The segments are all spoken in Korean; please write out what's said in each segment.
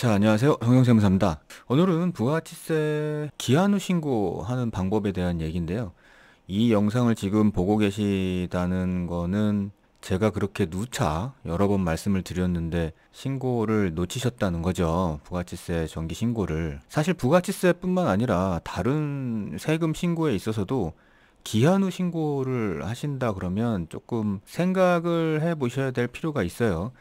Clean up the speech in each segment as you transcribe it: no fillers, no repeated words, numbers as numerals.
자, 안녕하세요. 정영세무사입니다. 오늘은 부가가치세 기한 후 신고하는 방법에 대한 얘기인데요. 이 영상을 지금 보고 계시다는 거는 제가 그렇게 누차 여러 번 말씀을 드렸는데 신고를 놓치셨다는 거죠. 부가가치세 정기 신고를. 사실 부가가치세뿐만 아니라 다른 세금 신고에 있어서도 기한 후 신고를 하신다 그러면 조금 생각을 해 보셔야 될 필요가 있어요.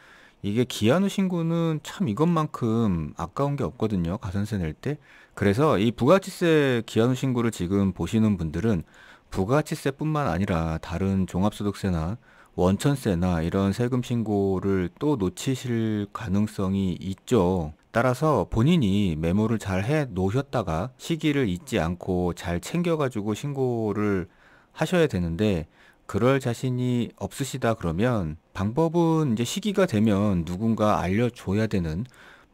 이게 기한 후 신고는 참 이것만큼 아까운 게 없거든요. 가산세 낼 때. 그래서 이 부가가치세 기한 후 신고를 지금 보시는 분들은 부가가치세뿐만 아니라 다른 종합소득세나 원천세나 이런 세금 신고를 또 놓치실 가능성이 있죠. 따라서 본인이 메모를 잘 해 놓으셨다가 시기를 잊지 않고 잘 챙겨가지고 신고를 하셔야 되는데 그럴 자신이 없으시다 그러면 방법은 이제 시기가 되면 누군가 알려줘야 되는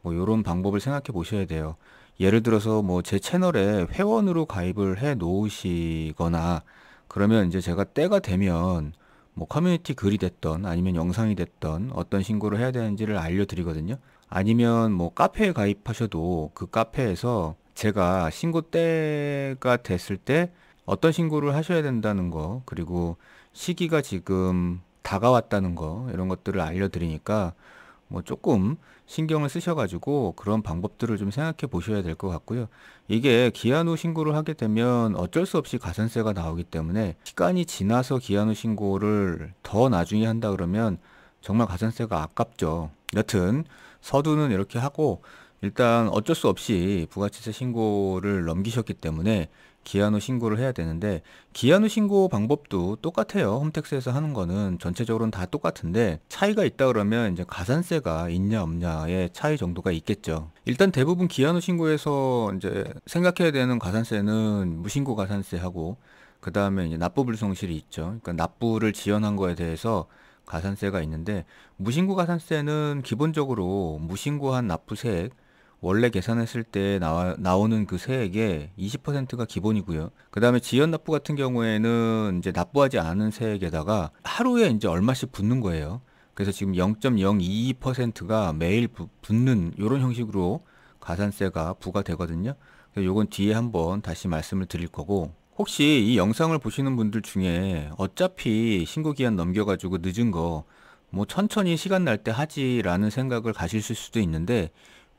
뭐 이런 방법을 생각해 보셔야 돼요. 예를 들어서 뭐 제 채널에 회원으로 가입을 해 놓으시거나 그러면 이제 제가 때가 되면 뭐 커뮤니티 글이 됐던 아니면 영상이 됐던 어떤 신고를 해야 되는지를 알려드리거든요. 아니면 뭐 카페에 가입하셔도 그 카페에서 제가 신고 때가 됐을 때 어떤 신고를 하셔야 된다는 거, 그리고 시기가 지금 다가왔다는 거, 이런 것들을 알려드리니까 뭐 조금 신경을 쓰셔가지고 그런 방법들을 좀 생각해 보셔야 될 것 같고요. 이게 기한 후 신고를 하게 되면 어쩔 수 없이 가산세가 나오기 때문에 시간이 지나서 기한 후 신고를 더 나중에 한다 그러면 정말 가산세가 아깝죠. 여튼 서두는 이렇게 하고 일단 어쩔 수 없이 부가치세 신고를 넘기셨기 때문에 기한 후 신고를 해야 되는데 기한 후 신고 방법도 똑같아요. 홈택스에서 하는 거는 전체적으로는 다 똑같은데 차이가 있다 그러면 이제 가산세가 있냐 없냐의 차이 정도가 있겠죠. 일단 대부분 기한 후 신고에서 이제 생각해야 되는 가산세는 무신고 가산세하고 그 다음에 이제 납부 불성실이 있죠. 그러니까 납부를 지연한 거에 대해서 가산세가 있는데 무신고 가산세는 기본적으로 무신고한 납부 세액 원래 계산했을 때 나오는 그 세액의 20%가 기본이고요. 그 다음에 지연 납부 같은 경우에는 이제 납부하지 않은 세액에다가 하루에 이제 얼마씩 붙는 거예요. 그래서 지금 0.022%가 매일 붙는 이런 형식으로 가산세가 부과되거든요. 그래서 요건 뒤에 한번 다시 말씀을 드릴 거고, 혹시 이 영상을 보시는 분들 중에 어차피 신고기한 넘겨가지고 늦은 거 뭐 천천히 시간 날 때 하지라는 생각을 가지실 수도 있는데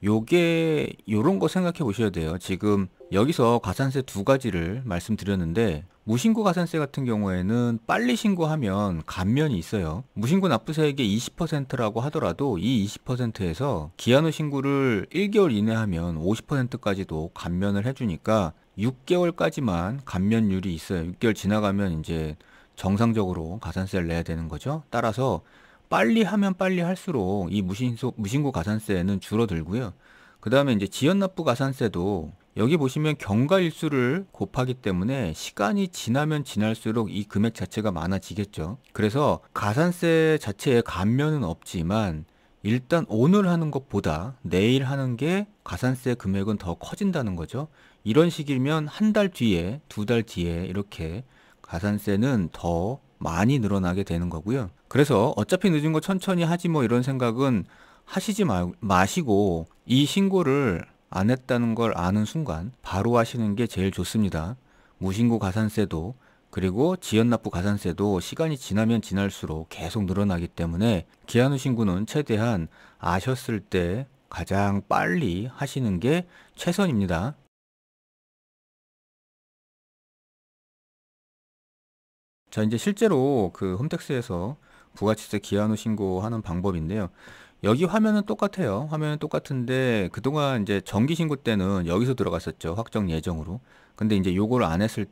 요게 요런 거 생각해 보셔야 돼요. 지금 여기서 가산세 두 가지를 말씀드렸는데 무신고 가산세 같은 경우에는 빨리 신고하면 감면이 있어요. 무신고 납부세액의 20%라고 하더라도 이 20%에서 기한 후 신고를 1개월 이내 하면 50%까지도 감면을 해주니까 6개월까지만 감면율이 있어요. 6개월 지나가면 이제 정상적으로 가산세를 내야 되는 거죠. 따라서 빨리 하면 빨리 할수록 이 무신고 가산세는 줄어들고요. 그 다음에 이제 지연납부 가산세도 여기 보시면 경과일수를 곱하기 때문에 시간이 지나면 지날수록 이 금액 자체가 많아지겠죠. 그래서 가산세 자체에 감면은 없지만 일단 오늘 하는 것보다 내일 하는 게 가산세 금액은 더 커진다는 거죠. 이런 식이면 한 달 뒤에, 두 달 뒤에 이렇게 가산세는 더 많이 늘어나게 되는 거고요. 그래서 어차피 늦은 거 천천히 하지 뭐 이런 생각은 하시지 마시고 이 신고를 안 했다는 걸 아는 순간 바로 하시는 게 제일 좋습니다. 무신고 가산세도 그리고 지연납부 가산세도 시간이 지나면 지날수록 계속 늘어나기 때문에 기한 후 신고는 최대한 아셨을 때 가장 빨리 하시는 게 최선입니다. 자, 이제 실제로 그 홈택스에서 부가치세 기한 후 신고하는 방법인데요. 여기 화면은 똑같아요. 화면은 똑같은데 그동안 이제 정기 신고 때는 여기서 들어갔었죠. 확정 예정으로. 근데 이제 요거를 안 했을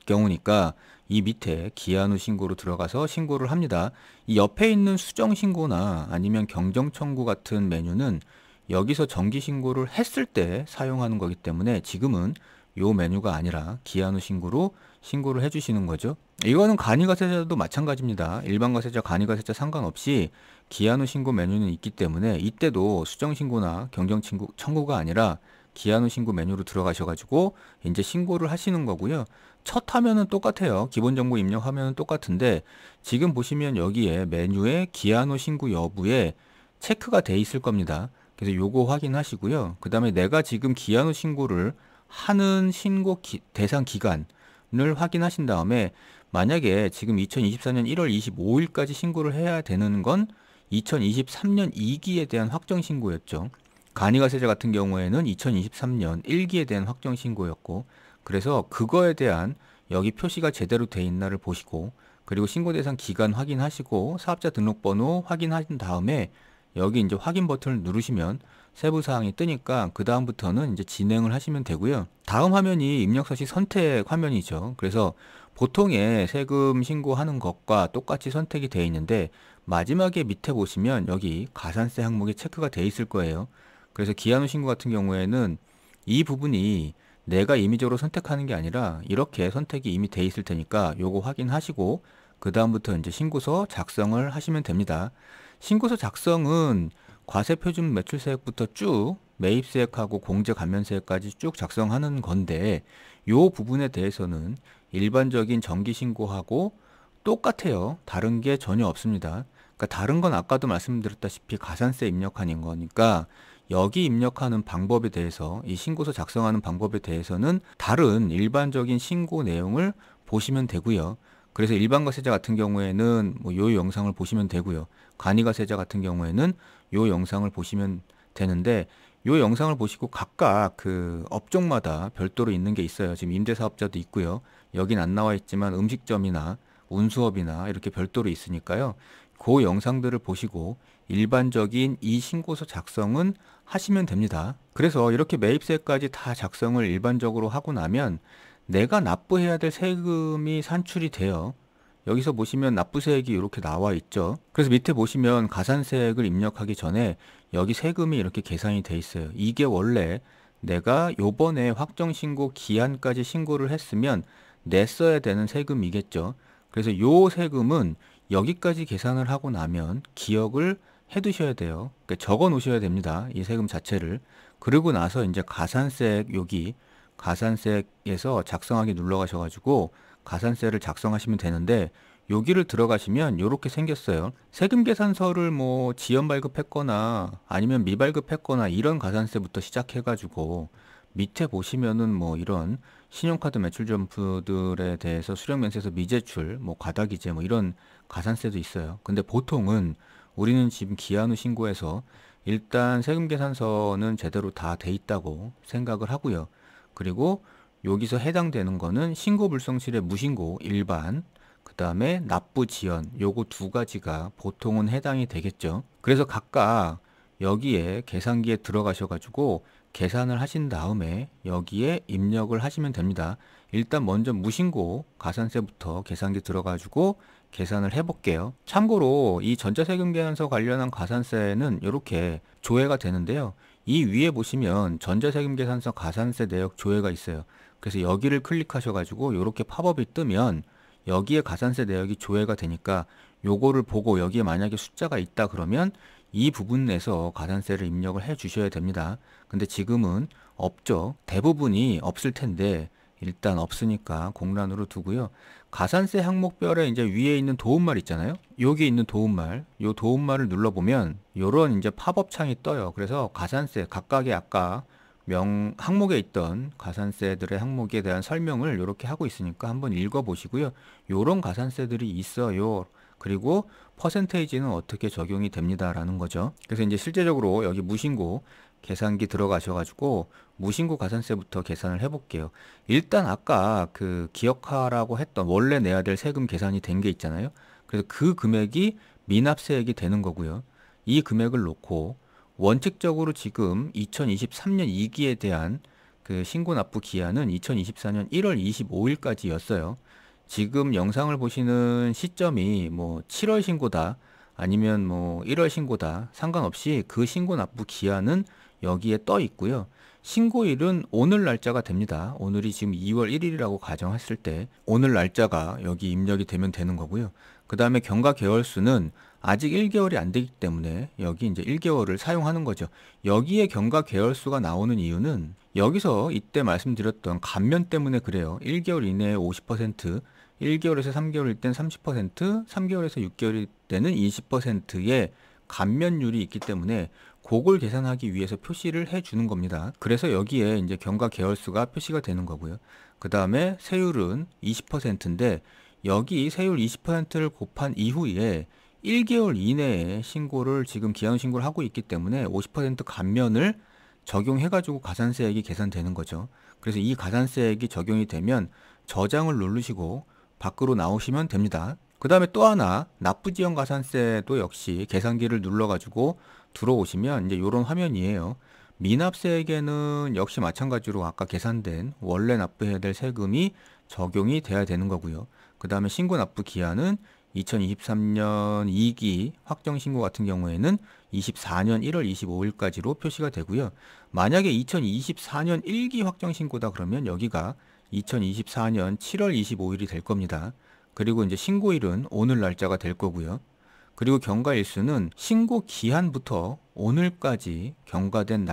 경우니까 이 밑에 기한 후 신고로 들어가서 신고를 합니다. 이 옆에 있는 수정 신고나 아니면 경정 청구 같은 메뉴는 여기서 정기 신고를 했을 때 사용하는 거기 때문에 지금은 요 메뉴가 아니라 기한 후 신고로 신고를 해주시는 거죠. 이거는 간이가세자도 마찬가지입니다. 일반 가세자, 간이가세자 상관없이 기한 후 신고 메뉴는 있기 때문에 이때도 수정 신고나 경정 청구가 아니라 기한 후 신고 메뉴로 들어가셔가지고 이제 신고를 하시는 거고요. 첫 화면은 똑같아요. 기본 정보 입력 화면은 똑같은데 지금 보시면 여기에 메뉴에 기한 후 신고 여부에 체크가 돼 있을 겁니다. 그래서 요거 확인하시고요. 그 다음에 내가 지금 기한 후 신고를 하는 대상 기간을 확인하신 다음에 만약에 지금 2024년 1월 25일까지 신고를 해야 되는 건 2023년 2기에 대한 확정 신고였죠. 간이가세자 같은 경우에는 2023년 1기에 대한 확정 신고였고, 그래서 그거에 대한 여기 표시가 제대로 돼 있나를 보시고, 그리고 신고 대상 기간 확인하시고 사업자 등록번호 확인하신 다음에 여기 이제 확인 버튼을 누르시면 세부 사항이 뜨니까 그 다음부터는 이제 진행을 하시면 되고요. 다음 화면이 입력서식 선택 화면이죠. 그래서 보통의 세금 신고하는 것과 똑같이 선택이 되어 있는데 마지막에 밑에 보시면 여기 가산세 항목이 체크가 되어 있을 거예요. 그래서 기한 후 신고 같은 경우에는 이 부분이 내가 임의적으로 선택하는 게 아니라 이렇게 선택이 이미 돼 있을 테니까 요거 확인하시고 그 다음부터 이제 신고서 작성을 하시면 됩니다. 신고서 작성은 과세표준 매출세액부터 쭉 매입세액하고 공제감면세액까지 쭉 작성하는 건데 요 부분에 대해서는 일반적인 정기신고하고 똑같아요. 다른 게 전혀 없습니다. 그러니까 다른 건 아까도 말씀드렸다시피 가산세 입력하는 거니까 여기 입력하는 방법에 대해서 이 신고서 작성하는 방법에 대해서는 다른 일반적인 신고 내용을 보시면 되고요. 그래서 일반과세자 같은 경우에는 뭐 요 영상을 보시면 되고요. 간이과세자 같은 경우에는 요 영상을 보시면 되는데 요 영상을 보시고 각각 그 업종마다 별도로 있는 게 있어요. 지금 임대사업자도 있고요. 여긴 안 나와 있지만 음식점이나 운수업이나 이렇게 별도로 있으니까요. 그 영상들을 보시고 일반적인 이 신고서 작성은 하시면 됩니다. 그래서 이렇게 매입세까지 다 작성을 일반적으로 하고 나면 내가 납부해야 될 세금이 산출이 돼요. 여기서 보시면 납부세액이 이렇게 나와 있죠. 그래서 밑에 보시면 가산세액을 입력하기 전에 여기 세금이 이렇게 계산이 돼 있어요. 이게 원래 내가 요번에 확정신고 기한까지 신고를 했으면 냈어야 되는 세금이겠죠. 그래서 요 세금은 여기까지 계산을 하고 나면 기억을 해 두셔야 돼요. 그러니까 적어 놓으셔야 됩니다. 이 세금 자체를. 그리고 나서 이제 가산세액 여기 가산세액에서 작성하기 눌러 가셔가지고 가산세를 작성하시면 되는데 여기를 들어가시면 이렇게 생겼어요. 세금 계산서를 뭐 지연 발급했거나 아니면 미발급했거나 이런 가산세부터 시작해가지고 밑에 보시면은 뭐 이런 신용카드 매출 점포들에 대해서 수령면세에서 미제출, 뭐 과다기재 뭐 이런 가산세도 있어요. 근데 보통은 우리는 지금 기한 후 신고해서 일단 세금 계산서는 제대로 다 돼 있다고 생각을 하고요. 그리고 여기서 해당되는 거는 신고 불성실의 무신고 일반, 그 다음에 납부 지연, 요거 두 가지가 보통은 해당이 되겠죠. 그래서 각각 여기에 계산기에 들어가셔가지고 계산을 하신 다음에 여기에 입력을 하시면 됩니다. 일단 먼저 무신고 가산세부터 계산기 들어가지고 계산을 해볼게요. 참고로 이 전자세금 계산서 관련한 가산세는 이렇게 조회가 되는데요. 이 위에 보시면 전자세금 계산서 가산세 내역 조회가 있어요. 그래서 여기를 클릭하셔가지고 이렇게 팝업이 뜨면 여기에 가산세 내역이 조회가 되니까 요거를 보고 여기에 만약에 숫자가 있다 그러면 이 부분에서 가산세를 입력을 해 주셔야 됩니다. 근데 지금은 없죠. 대부분이 없을 텐데 일단 없으니까 공란으로 두고요. 가산세 항목별에 이제 위에 있는 도움말 있잖아요. 여기 있는 도움말, 요 도움말을 눌러보면 요런 이제 팝업 창이 떠요. 그래서 가산세 각각의 아까 항목에 있던 가산세들의 항목에 대한 설명을 이렇게 하고 있으니까 한번 읽어보시고요. 요런 가산세들이 있어요. 그리고 퍼센테이지는 어떻게 적용이 됩니다라는 거죠. 그래서 이제 실제적으로 여기 무신고 계산기 들어가셔가지고 무신고 가산세부터 계산을 해볼게요. 일단 아까 그 기억하라고 했던 원래 내야 될 세금 계산이 된 게 있잖아요. 그래서 그 금액이 미납세액이 되는 거고요. 이 금액을 놓고 원칙적으로 지금 2023년 2기에 대한 그 신고 납부 기한은 2024년 1월 25일까지였어요. 지금 영상을 보시는 시점이 뭐 7월 신고다 아니면 뭐 1월 신고다 상관없이 그 신고 납부 기한은 여기에 떠 있고요. 신고일은 오늘 날짜가 됩니다. 오늘이 지금 2월 1일이라고 가정했을 때 오늘 날짜가 여기 입력이 되면 되는 거고요. 그 다음에 경과 개월수는 아직 1개월이 안 되기 때문에 여기 이제 1개월을 사용하는 거죠. 여기에 경과 개월수가 나오는 이유는 여기서 이때 말씀드렸던 감면 때문에 그래요. 1개월 이내에 50%, 1개월에서 3개월일 땐 30%, 3개월에서 6개월일 때는 20%의 감면율이 있기 때문에 그걸 계산하기 위해서 표시를 해 주는 겁니다. 그래서 여기에 이제 경과 계열수가 표시가 되는 거고요. 그 다음에 세율은 20%인데 여기 세율 20%를 곱한 이후에 1개월 이내에 신고를 지금 기한 신고를 하고 있기 때문에 50% 감면을 적용해가지고 가산세액이 계산되는 거죠. 그래서 이 가산세액이 적용이 되면 저장을 누르시고 밖으로 나오시면 됩니다. 그 다음에 또 하나 납부지연 가산세도 역시 계산기를 눌러가지고 들어오시면 이제 이런 화면이에요. 미납세액에는 역시 마찬가지로 아까 계산된 원래 납부해야 될 세금이 적용이 돼야 되는 거고요. 그 다음에 신고 납부 기한은 2023년 2기 확정 신고 같은 경우에는 24년 1월 25일까지로 표시가 되고요. 만약에 2024년 1기 확정 신고다 그러면 여기가 2024년 7월 25일이 될 겁니다. 그리고 이제 신고일은 오늘 날짜가 될 거고요. 그리고 경과일수는 신고 기한부터 오늘까지 경과된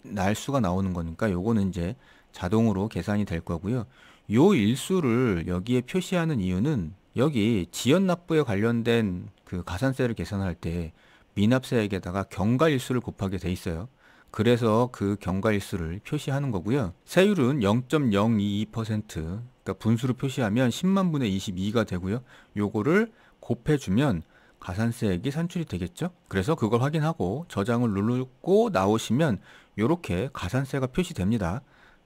날수가 나오는 거니까 요거는 이제 자동으로 계산이 될 거고요. 요 일수를 여기에 표시하는 이유는 여기 지연 납부에 관련된 그 가산세를 계산할 때 미납세액에다가 경과일수를 곱하게 돼 있어요. 그래서 그 경과일수를 표시하는 거고요. 세율은 0.022%, 그러니까 분수로 표시하면 10만 분의 22가 되고요. 요거를 곱해주면 가산세액이 산출이 되겠죠. 그래서 그걸 확인하고 저장을 누르고 나오시면 요렇게 가산세가 표시됩니다.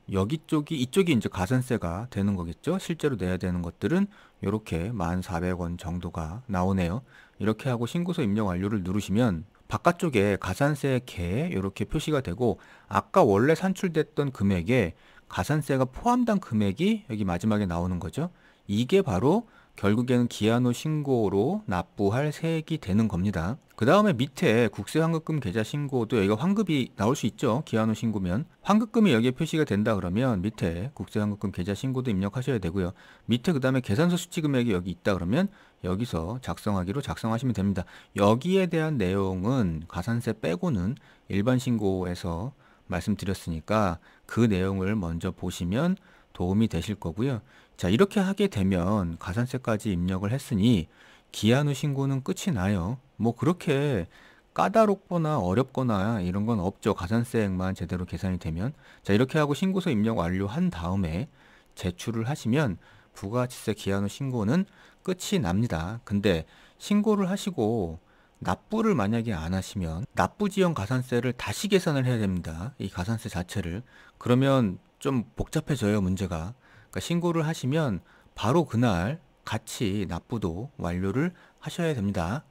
이쪽이 이제 가산세가 되는 거겠죠. 실제로 내야 되는 것들은 요렇게 1,400원 정도가 나오네요. 이렇게 하고 신고서 입력 완료를 누르시면 바깥쪽에 가산세 개 이렇게 표시가 되고 아까 원래 산출됐던 금액에 가산세가 포함된 금액이 여기 마지막에 나오는 거죠. 이게 바로 결국에는 기한 후 신고로 납부할 세액이 되는 겁니다. 그 다음에 밑에 국세환급금 계좌 신고도 여기가 환급이 나올 수 있죠. 기한 후 신고면 환급금이 여기에 표시가 된다 그러면 밑에 국세환급금 계좌 신고도 입력하셔야 되고요. 밑에 그 다음에 계산서 수취 금액이 여기 있다 그러면 여기서 작성하기로 작성하시면 됩니다. 여기에 대한 내용은 가산세 빼고는 일반 신고에서 말씀드렸으니까 그 내용을 먼저 보시면 도움이 되실 거고요. 자, 이렇게 하게 되면 가산세까지 입력을 했으니 기한 후 신고는 끝이 나요. 뭐 그렇게 까다롭거나 어렵거나 이런 건 없죠. 가산세액만 제대로 계산이 되면. 자, 이렇게 하고 신고서 입력 완료한 다음에 제출을 하시면 부가가치세 기한 후 신고는 끝이 납니다. 근데 신고를 하시고 납부를 만약에 안 하시면 납부지연 가산세를 다시 계산을 해야 됩니다. 이 가산세 자체를. 그러면 좀 복잡해져요, 문제가. 그러니까 신고를 하시면 바로 그날 같이 납부도 완료를 하셔야 됩니다.